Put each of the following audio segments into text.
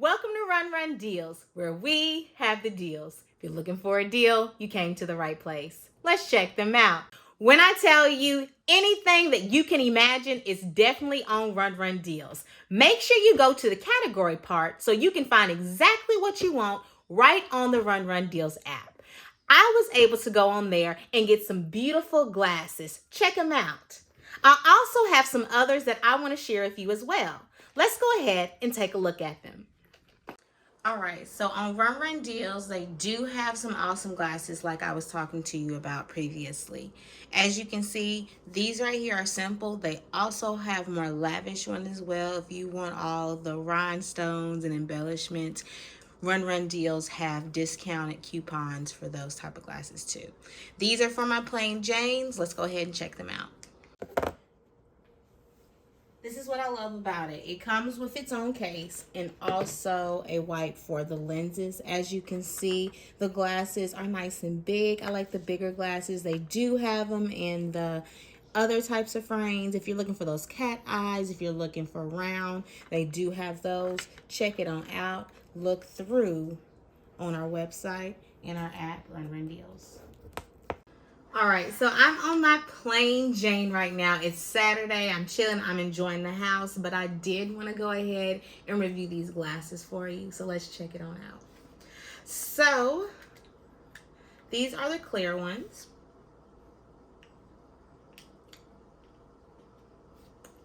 Welcome to Run Run Deals, where we have the deals. If you're looking for a deal, you came to the right place. Let's check them out. When I tell you anything that you can imagine is definitely on Run Run Deals, make sure you go to the category part so you can find exactly what you want right on the Run Run Deals app. I was able to go on there and get some beautiful glasses. Check them out. I also have some others that I want to share with you as well. Let's go ahead and take a look at them. All right, so on Run Run Deals, they do have some awesome glasses like I was talking to you about previously. As you can see, these right here are simple. They also have more lavish ones as well. If you want all the rhinestones and embellishments, Run Run Deals have discounted coupons for those type of glasses too. These are for my plain Janes. Let's go ahead and check them out. This is what I love about it. It comes with its own case and also a wipe for the lenses. As you can see, the glasses are nice and big. I like the bigger glasses. They do have them in the other types of frames. If you're looking for those cat eyes, if you're looking for round, they do have those. Check it on out. Look through on our website and our app, Run Run Deals. All right, so I'm on my plain Jane right now. It's Saturday. I'm chilling. I'm enjoying the house, but I did want to go ahead and review these glasses for you. So let's check it on out. So these are the clear ones.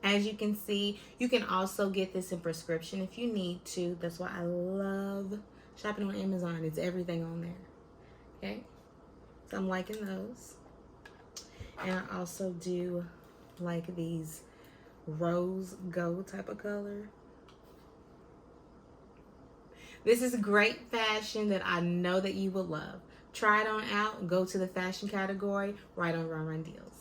As you can see, you can also get this in prescription if you need to. That's why I love shopping on Amazon. It's everything on there. Okay, so I'm liking those. And I also do like these rose gold type of color. This is great fashion that I know that you will love. Try it on out. Go to the fashion category right on Run Run Deals.